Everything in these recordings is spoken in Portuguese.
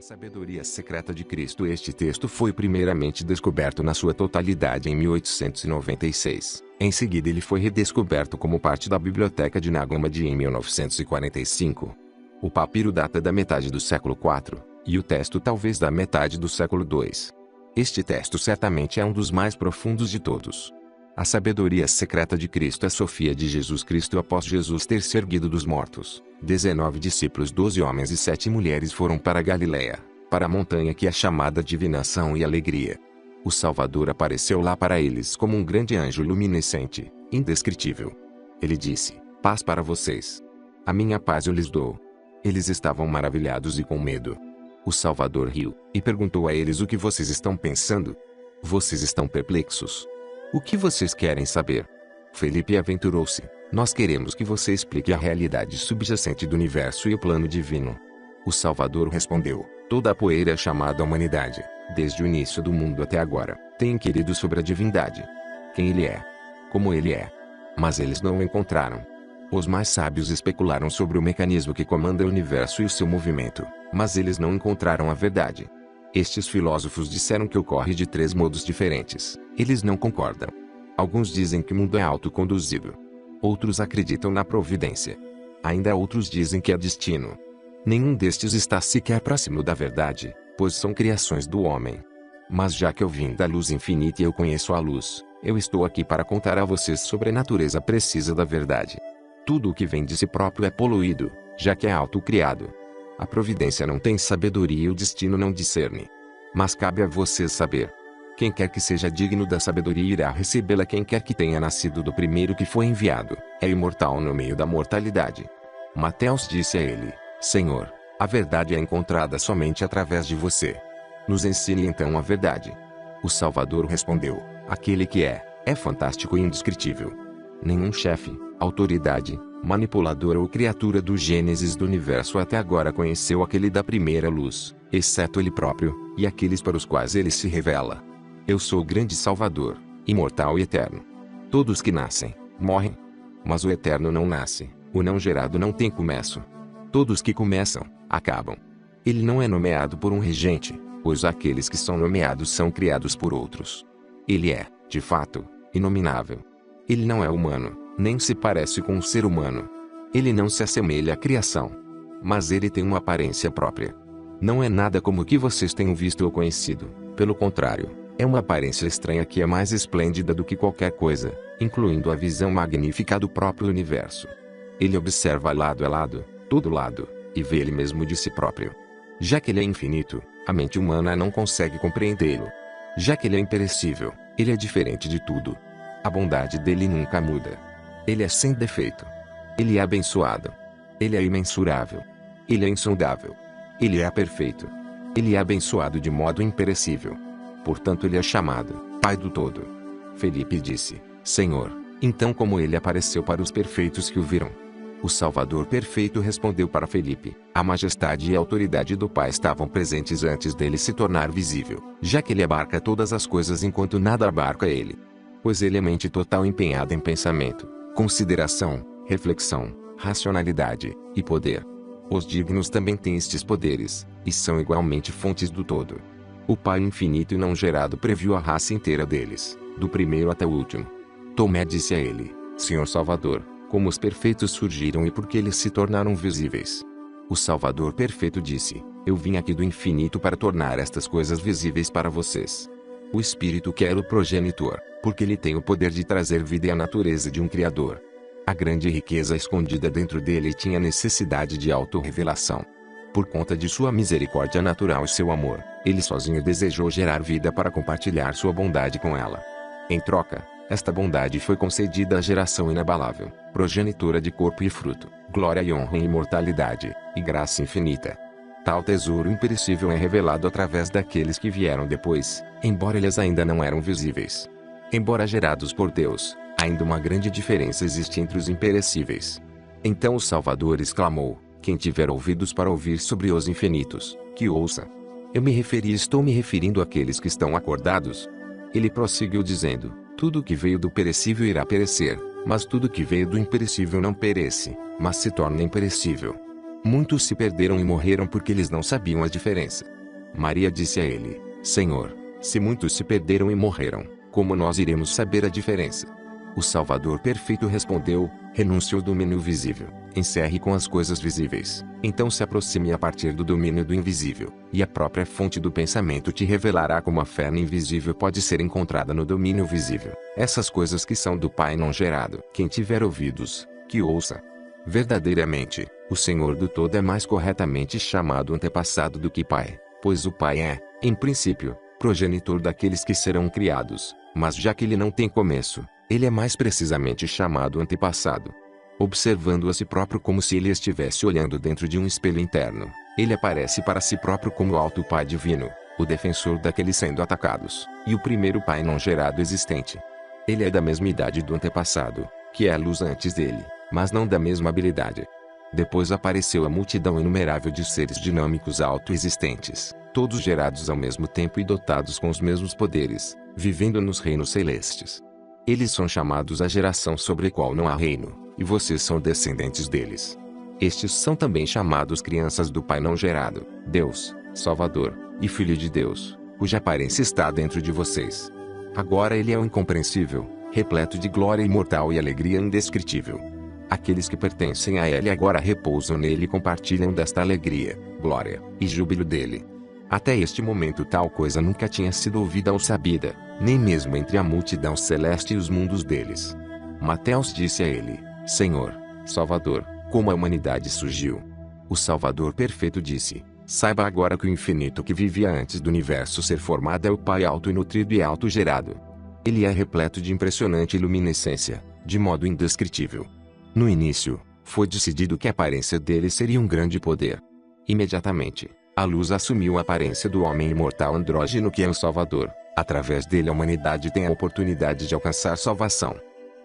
Sabedoria secreta de Cristo. Este texto foi primeiramente descoberto na sua totalidade em 1896. Em seguida ele foi redescoberto como parte da Biblioteca de Nag Hammadi em 1945. O papiro data da metade do século IV, e o texto talvez da metade do século II. Este texto certamente é um dos mais profundos de todos. A sabedoria secreta de Cristo é Sofia de Jesus Cristo após Jesus ter se erguido dos mortos. 19 discípulos, 12 homens e 7 mulheres foram para Galiléia, para a montanha que é chamada Divinação e Alegria. O Salvador apareceu lá para eles como um grande anjo luminescente, indescritível. Ele disse: "Paz para vocês. A minha paz eu lhes dou." Eles estavam maravilhados e com medo. O Salvador riu, e perguntou a eles: "O que vocês estão pensando? Vocês estão perplexos? O que vocês querem saber?" Felipe aventurou-se: "Nós queremos que você explique a realidade subjacente do universo e o plano divino." O Salvador respondeu: "Toda a poeira chamada humanidade, desde o início do mundo até agora, tem inquirido sobre a divindade. Quem ele é? Como ele é? Mas eles não o encontraram. Os mais sábios especularam sobre o mecanismo que comanda o universo e o seu movimento, mas eles não encontraram a verdade. Estes filósofos disseram que ocorre de 3 modos diferentes. Eles não concordam. Alguns dizem que o mundo é autoconduzido. Outros acreditam na providência. Ainda outros dizem que é destino. Nenhum destes está sequer próximo da verdade, pois são criações do homem. Mas já que eu vim da luz infinita e eu conheço a luz, eu estou aqui para contar a vocês sobre a natureza precisa da verdade. Tudo o que vem de si próprio é poluído, já que é autocriado. A providência não tem sabedoria e o destino não discerne. Mas cabe a vocês saber. Quem quer que seja digno da sabedoria irá recebê-la. Quem quer que tenha nascido do primeiro que foi enviado, é imortal no meio da mortalidade." Mateus disse a ele: "Senhor, a verdade é encontrada somente através de você. Nos ensine então a verdade." O Salvador respondeu: "Aquele que é fantástico e indescritível. Nenhum chefe, autoridade, manipulador ou criatura do Gênesis do universo até agora conheceu aquele da primeira luz, exceto ele próprio, e aqueles para os quais ele se revela. Eu sou o grande Salvador, imortal e eterno. Todos que nascem, morrem. Mas o eterno não nasce, o não gerado não tem começo. Todos que começam, acabam. Ele não é nomeado por um regente, pois aqueles que são nomeados são criados por outros. Ele é, de fato, inominável. Ele não é humano, nem se parece com um ser humano. Ele não se assemelha à criação. Mas ele tem uma aparência própria. Não é nada como o que vocês tenham visto ou conhecido, pelo contrário, é uma aparência estranha que é mais esplêndida do que qualquer coisa, incluindo a visão magnífica do próprio universo. Ele observa lado a lado, todo lado, e vê ele mesmo de si próprio. Já que ele é infinito, a mente humana não consegue compreendê-lo. Já que ele é imperecível, ele é diferente de tudo. A bondade dele nunca muda. Ele é sem defeito. Ele é abençoado. Ele é imensurável. Ele é insondável. Ele é perfeito. Ele é abençoado de modo imperecível. Portanto ele é chamado Pai do Todo. Felipe disse: "Senhor, então como ele apareceu para os perfeitos que o viram?" O Salvador perfeito respondeu para Felipe: "A majestade e a autoridade do Pai estavam presentes antes dele se tornar visível, já que ele abarca todas as coisas enquanto nada abarca ele. Pois ele é mente total empenhada em pensamento, consideração, reflexão, racionalidade e poder. Os dignos também têm estes poderes, e são igualmente fontes do todo. O Pai infinito e não gerado previu a raça inteira deles, do primeiro até o último." Tomé disse a ele: "Senhor Salvador, como os perfeitos surgiram e por que eles se tornaram visíveis?" O Salvador perfeito disse: "Eu vim aqui do infinito para tornar estas coisas visíveis para vocês. O Espírito que era o progenitor, porque ele tem o poder de trazer vida e a natureza de um Criador. A grande riqueza escondida dentro dele tinha necessidade de autorrevelação. Por conta de sua misericórdia natural e seu amor, ele sozinho desejou gerar vida para compartilhar sua bondade com ela. Em troca, esta bondade foi concedida à geração inabalável, progenitora de corpo e fruto, glória e honra e imortalidade, e graça infinita. Tal tesouro imperecível é revelado através daqueles que vieram depois, embora eles ainda não eram visíveis. Embora gerados por Deus, ainda uma grande diferença existe entre os imperecíveis." Então o Salvador exclamou: "Quem tiver ouvidos para ouvir sobre os infinitos, que ouça. Eu me referi e estou me referindo àqueles que estão acordados." Ele prosseguiu dizendo: "Tudo que veio do perecível irá perecer, mas tudo que veio do imperecível não perece, mas se torna imperecível. Muitos se perderam e morreram porque eles não sabiam a diferença. Maria disse a ele: Senhor, se muitos se perderam e morreram, como nós iremos saber a diferença? O Salvador perfeito respondeu: renuncie ao domínio visível, encerre com as coisas visíveis, então se aproxime a partir do domínio do invisível, e a própria fonte do pensamento te revelará como a fé no invisível pode ser encontrada no domínio visível. Essas coisas que são do Pai não gerado. Quem tiver ouvidos, que ouça. Verdadeiramente, o Senhor do todo é mais corretamente chamado antepassado do que Pai, pois o Pai é, em princípio, progenitor daqueles que serão criados, mas já que ele não tem começo, ele é mais precisamente chamado antepassado. Observando a si próprio como se ele estivesse olhando dentro de um espelho interno, ele aparece para si próprio como o alto Pai divino, o defensor daqueles sendo atacados, e o primeiro Pai não gerado existente. Ele é da mesma idade do antepassado, que é a luz antes dele, mas não da mesma habilidade. Depois apareceu a multidão inumerável de seres dinâmicos autoexistentes, todos gerados ao mesmo tempo e dotados com os mesmos poderes, vivendo nos reinos celestes. Eles são chamados a geração sobre a qual não há reino, e vocês são descendentes deles. Estes são também chamados crianças do Pai não gerado, Deus, Salvador, e Filho de Deus, cuja aparência está dentro de vocês. Agora ele é o incompreensível, repleto de glória imortal e alegria indescritível. Aqueles que pertencem a ele agora repousam nele e compartilham desta alegria, glória e júbilo dele. Até este momento tal coisa nunca tinha sido ouvida ou sabida, nem mesmo entre a multidão celeste e os mundos deles. Mateus disse a ele: Senhor, Salvador, como a humanidade surgiu? O Salvador perfeito disse: saiba agora que o infinito que vivia antes do universo ser formado é o Pai alto e nutrido e autogerado. Ele é repleto de impressionante luminescência, de modo indescritível. No início, foi decidido que a aparência dele seria um grande poder. Imediatamente, a luz assumiu a aparência do homem imortal andrógeno que é o Salvador. Através dele a humanidade tem a oportunidade de alcançar salvação.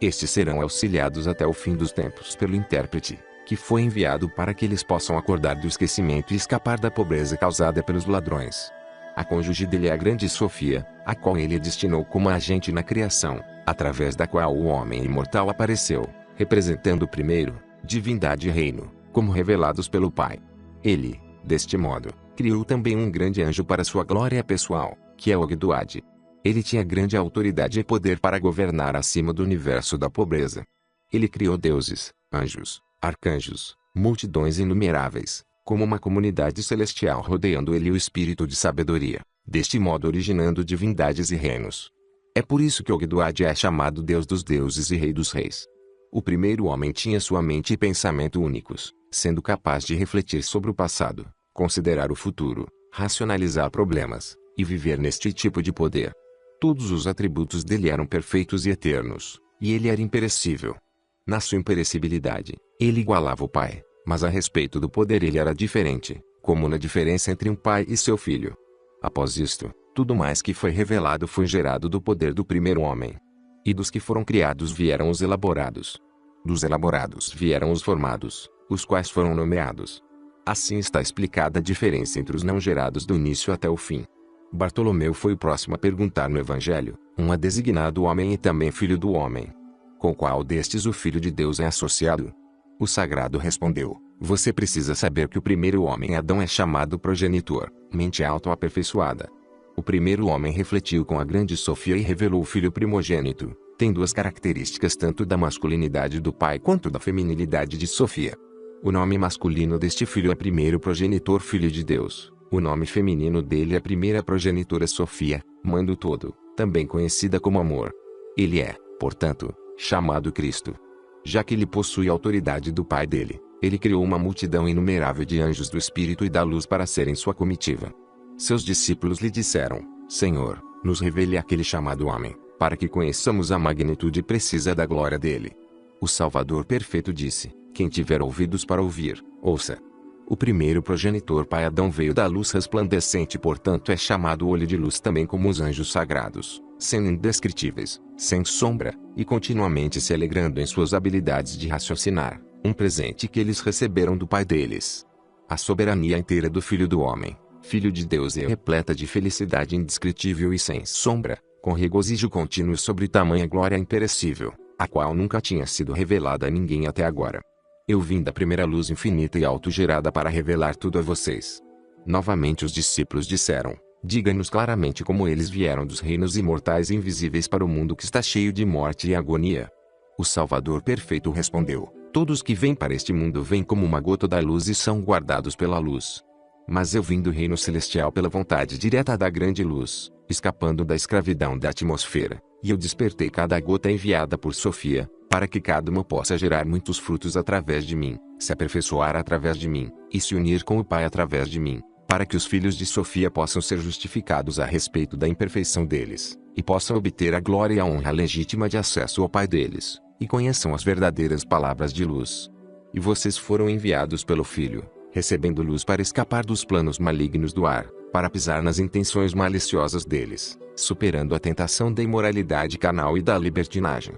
Estes serão auxiliados até o fim dos tempos pelo intérprete, que foi enviado para que eles possam acordar do esquecimento e escapar da pobreza causada pelos ladrões. A cônjuge dele é a grande Sofia, a qual ele destinou como agente na criação, através da qual o homem imortal apareceu, representando primeiro, divindade e reino, como revelados pelo Pai. Ele, deste modo, criou também um grande anjo para sua glória pessoal, que é Ogdoad. Ele tinha grande autoridade e poder para governar acima do universo da pobreza. Ele criou deuses, anjos, arcanjos, multidões inumeráveis, como uma comunidade celestial rodeando ele e o espírito de sabedoria, deste modo originando divindades e reinos. É por isso que Ogdoad é chamado Deus dos deuses e Rei dos reis. O primeiro homem tinha sua mente e pensamento únicos, sendo capaz de refletir sobre o passado, considerar o futuro, racionalizar problemas, e viver neste tipo de poder. Todos os atributos dele eram perfeitos e eternos, e ele era imperecível. Na sua imperecibilidade, ele igualava o Pai, mas a respeito do poder ele era diferente, como na diferença entre um pai e seu filho. Após isto, tudo mais que foi revelado foi gerado do poder do primeiro homem. E dos que foram criados vieram os elaborados. Dos elaborados vieram os formados, os quais foram nomeados. Assim está explicada a diferença entre os não gerados do início até o fim. Bartolomeu foi o próximo a perguntar no Evangelho, um designado homem e também filho do homem. Com qual destes o Filho de Deus é associado? O sagrado respondeu: você precisa saber que o primeiro homem Adão é chamado progenitor, mente auto-aperfeiçoada. O primeiro homem refletiu com a grande Sofia e revelou o filho primogênito. Tem duas características tanto da masculinidade do pai quanto da feminilidade de Sofia. O nome masculino deste filho é primeiro progenitor Filho de Deus. O nome feminino dele é primeira progenitora Sofia, Mãe do Todo, também conhecida como Amor. Ele é, portanto, chamado Cristo. Já que ele possui a autoridade do Pai dele, ele criou uma multidão inumerável de anjos do Espírito e da Luz para serem sua comitiva. Seus discípulos lhe disseram: Senhor, nos revele aquele chamado homem, para que conheçamos a magnitude precisa da glória dele. O Salvador perfeito disse: quem tiver ouvidos para ouvir, ouça. O primeiro progenitor pai Adão veio da luz resplandecente, portanto é chamado olho de luz também como os anjos sagrados, sendo indescritíveis, sem sombra, e continuamente se alegrando em suas habilidades de raciocinar, um presente que eles receberam do Pai deles. A soberania inteira do Filho do Homem, Filho de Deus, é repleta de felicidade indescritível e sem sombra, com regozijo contínuo sobre tamanha glória imperecível, a qual nunca tinha sido revelada a ninguém até agora. Eu vim da primeira luz infinita e autogerada para revelar tudo a vocês. Novamente os discípulos disseram: diga-nos claramente como eles vieram dos reinos imortais e invisíveis para o mundo que está cheio de morte e agonia. O Salvador Perfeito respondeu: todos que vêm para este mundo vêm como uma gota da luz e são guardados pela luz. Mas eu vim do reino celestial pela vontade direta da grande luz, escapando da escravidão da atmosfera, e eu despertei cada gota enviada por Sofia, para que cada uma possa gerar muitos frutos através de mim, se aperfeiçoar através de mim, e se unir com o Pai através de mim, para que os filhos de Sofia possam ser justificados a respeito da imperfeição deles, e possam obter a glória e a honra legítima de acesso ao Pai deles, e conheçam as verdadeiras palavras de luz. E vocês foram enviados pelo Filho, recebendo luz para escapar dos planos malignos do ar, para pisar nas intenções maliciosas deles, superando a tentação da imoralidade carnal e da libertinagem.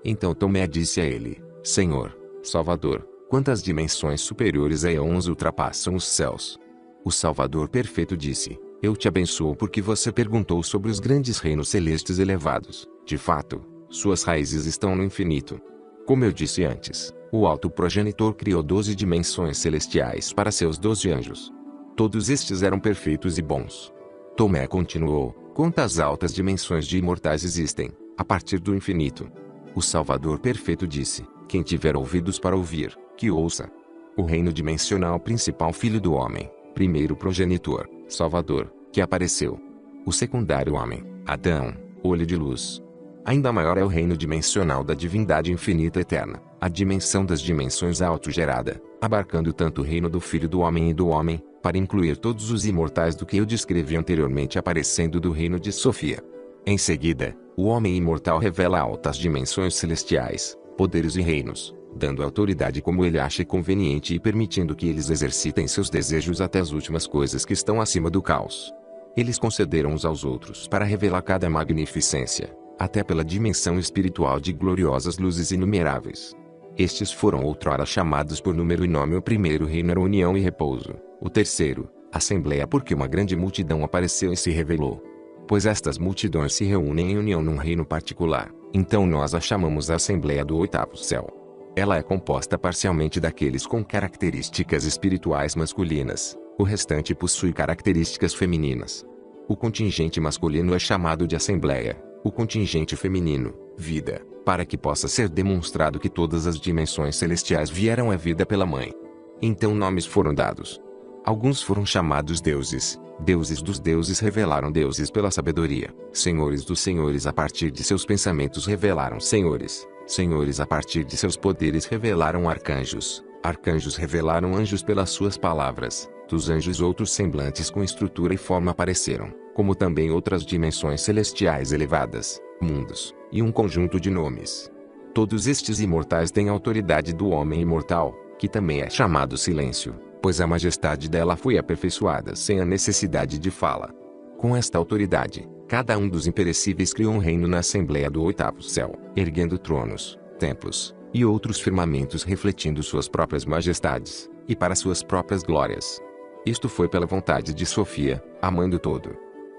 Então Tomé disse a ele: Senhor, Salvador, quantas dimensões superiores a eons ultrapassam os céus? O Salvador Perfeito disse: eu te abençoo porque você perguntou sobre os grandes reinos celestes elevados. De fato, suas raízes estão no infinito. Como eu disse antes, o Alto Progenitor criou 12 dimensões celestiais para seus 12 anjos. Todos estes eram perfeitos e bons. Tomé continuou: quantas altas dimensões de imortais existem, a partir do infinito? O Salvador Perfeito disse: quem tiver ouvidos para ouvir, que ouça. O reino dimensional principal Filho do Homem, primeiro progenitor, Salvador, que apareceu. O secundário homem, Adão, olho de luz. Ainda maior é o reino dimensional da divindade infinita eterna, a dimensão das dimensões autogerada, abarcando tanto o reino do Filho do Homem e do Homem, para incluir todos os imortais do que eu descrevi anteriormente aparecendo do reino de Sofia. Em seguida, o homem imortal revela altas dimensões celestiais, poderes e reinos, dando autoridade como ele acha conveniente e permitindo que eles exercitem seus desejos até as últimas coisas que estão acima do caos. Eles concederam uns aos outros para revelar cada magnificência, até pela dimensão espiritual de gloriosas luzes inumeráveis. Estes foram outrora chamados por número e nome. O primeiro reino era união e repouso, o terceiro, assembleia, porque uma grande multidão apareceu e se revelou. Pois estas multidões se reúnem em união num reino particular, então nós a chamamos a Assembleia do Oitavo Céu. Ela é composta parcialmente daqueles com características espirituais masculinas, o restante possui características femininas. O contingente masculino é chamado de Assembleia, o contingente feminino, vida, para que possa ser demonstrado que todas as dimensões celestiais vieram à vida pela Mãe. Então nomes foram dados. Alguns foram chamados deuses, deuses dos deuses revelaram deuses pela sabedoria, senhores dos senhores a partir de seus pensamentos revelaram senhores, senhores a partir de seus poderes revelaram arcanjos, arcanjos revelaram anjos pelas suas palavras, dos anjos outros semblantes com estrutura e forma apareceram, como também outras dimensões celestiais elevadas, mundos, e um conjunto de nomes. Todos estes imortais têm a autoridade do homem imortal, que também é chamado silêncio, pois a majestade dela foi aperfeiçoada sem a necessidade de fala. Com esta autoridade, cada um dos imperecíveis criou um reino na Assembleia do Oitavo Céu, erguendo tronos, templos, e outros firmamentos refletindo suas próprias majestades, e para suas próprias glórias. Isto foi pela vontade de Sofia, a mãe do todo.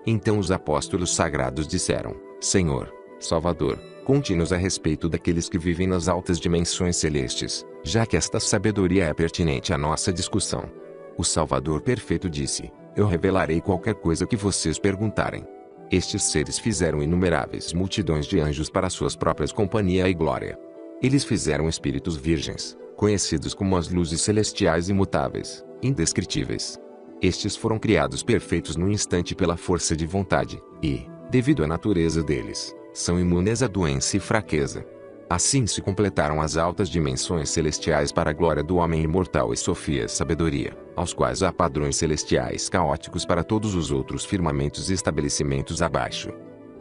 Então os apóstolos sagrados disseram: Senhor, Salvador, conte-nos a respeito daqueles que vivem nas altas dimensões celestes, já que esta sabedoria é pertinente à nossa discussão. O Salvador Perfeito disse: eu revelarei qualquer coisa que vocês perguntarem. Estes seres fizeram inumeráveis multidões de anjos para suas próprias companhia e glória. Eles fizeram espíritos virgens, conhecidos como as luzes celestiais imutáveis, indescritíveis. Estes foram criados perfeitos num instante pela força de vontade, e, devido à natureza deles, são imunes à doença e fraqueza. Assim se completaram as altas dimensões celestiais para a glória do homem imortal e Sofia sabedoria, aos quais há padrões celestiais caóticos para todos os outros firmamentos e estabelecimentos abaixo.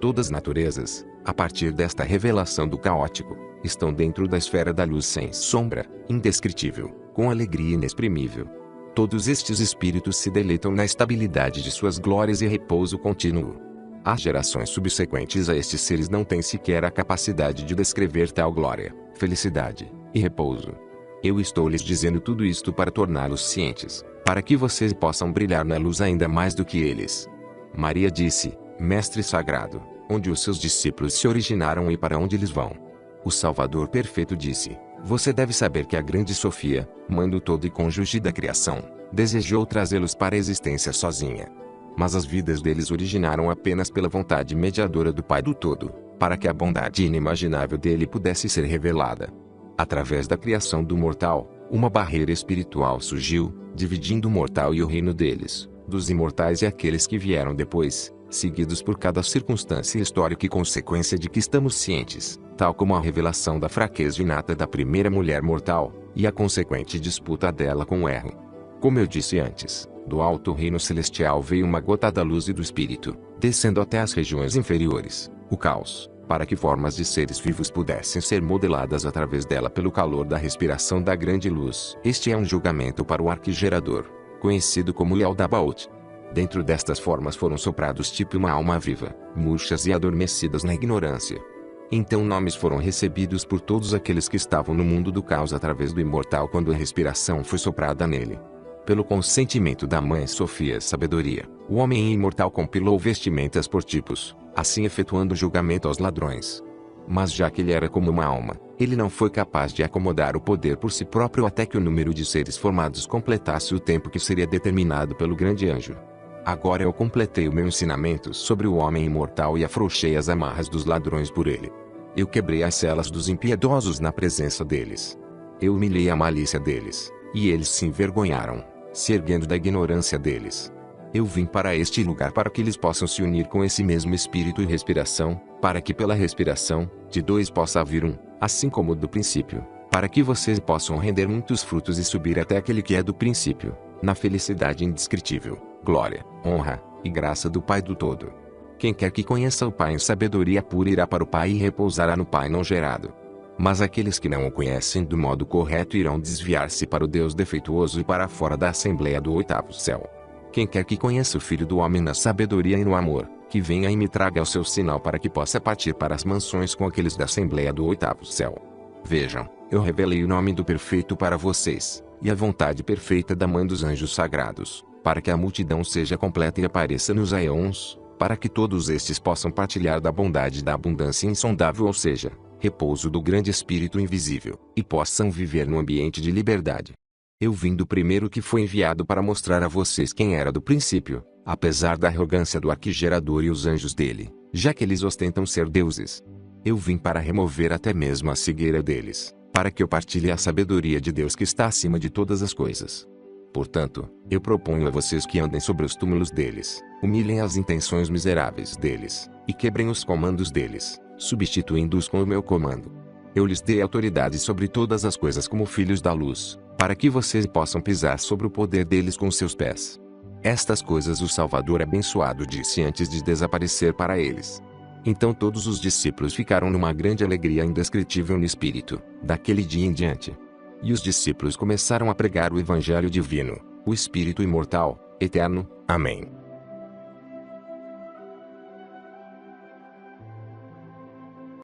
Todas as naturezas, a partir desta revelação do caótico, estão dentro da esfera da luz sem sombra, indescritível, com alegria inexprimível. Todos estes espíritos se deleitam na estabilidade de suas glórias e repouso contínuo. As gerações subsequentes a estes seres não têm sequer a capacidade de descrever tal glória, felicidade e repouso. Eu estou lhes dizendo tudo isto para torná-los cientes, para que vocês possam brilhar na luz ainda mais do que eles. Maria disse: Mestre Sagrado, onde os seus discípulos se originaram e para onde eles vão? O Salvador Perfeito disse: Você deve saber que a grande Sofia, mãe do todo e cônjuge da criação, desejou trazê-los para a existência sozinha. Mas as vidas deles originaram apenas pela vontade mediadora do Pai do Todo, para que a bondade inimaginável dele pudesse ser revelada. Através da criação do mortal, uma barreira espiritual surgiu, dividindo o mortal e o reino deles, dos imortais e aqueles que vieram depois, seguidos por cada circunstância histórica e consequência de que estamos cientes, tal como a revelação da fraqueza inata da primeira mulher mortal, e a consequente disputa dela com o erro. Como eu disse antes, do alto reino celestial veio uma gota da luz e do espírito, descendo até as regiões inferiores, o caos, para que formas de seres vivos pudessem ser modeladas através dela pelo calor da respiração da grande luz. Este é um julgamento para o arquigerador, conhecido como Yaldabaoth. Dentro destas formas foram soprados tipo uma alma viva, murchas e adormecidas na ignorância. Então nomes foram recebidos por todos aqueles que estavam no mundo do caos através do imortal quando a respiração foi soprada nele. Pelo consentimento da Mãe Sofia Sabedoria, o homem imortal compilou vestimentas por tipos, assim efetuando julgamento aos ladrões. Mas já que ele era como uma alma, ele não foi capaz de acomodar o poder por si próprio até que o número de seres formados completasse o tempo que seria determinado pelo grande anjo. Agora eu completei o meu ensinamento sobre o homem imortal e afrouxei as amarras dos ladrões por ele. Eu quebrei as celas dos impiedosos na presença deles. Eu humilhei a malícia deles, e eles se envergonharam, se erguendo da ignorância deles. Eu vim para este lugar para que eles possam se unir com esse mesmo espírito e respiração, para que pela respiração, de dois possa haver um, assim como do princípio, para que vocês possam render muitos frutos e subir até aquele que é do princípio, na felicidade indescritível, glória, honra e graça do Pai do Todo. Quem quer que conheça o Pai em sabedoria pura irá para o Pai e repousará no Pai não gerado. Mas aqueles que não o conhecem do modo correto irão desviar-se para o Deus defeituoso e para fora da assembleia do oitavo céu. Quem quer que conheça o Filho do Homem na sabedoria e no amor, que venha e me traga o seu sinal para que possa partir para as mansões com aqueles da assembleia do oitavo céu. Vejam, eu revelei o nome do perfeito para vocês, e a vontade perfeita da Mãe dos Anjos Sagrados, para que a multidão seja completa e apareça nos aeons, para que todos estes possam partilhar da bondade da abundância insondável, ou seja, repouso do grande Espírito invisível, e possam viver no ambiente de liberdade. Eu vim do primeiro que foi enviado para mostrar a vocês quem era do princípio, apesar da arrogância do arquigerador e os anjos dele, já que eles ostentam ser deuses. Eu vim para remover até mesmo a cegueira deles, para que eu partilhe a sabedoria de Deus que está acima de todas as coisas. Portanto, eu proponho a vocês que andem sobre os túmulos deles, humilhem as intenções miseráveis deles, e quebrem os comandos deles, substituindo-os com o meu comando. Eu lhes dei autoridade sobre todas as coisas como filhos da luz, para que vocês possam pisar sobre o poder deles com seus pés. Estas coisas o Salvador abençoado disse antes de desaparecer para eles. Então todos os discípulos ficaram numa grande alegria indescritível no espírito, daquele dia em diante. E os discípulos começaram a pregar o Evangelho divino, o Espírito imortal, eterno. Amém.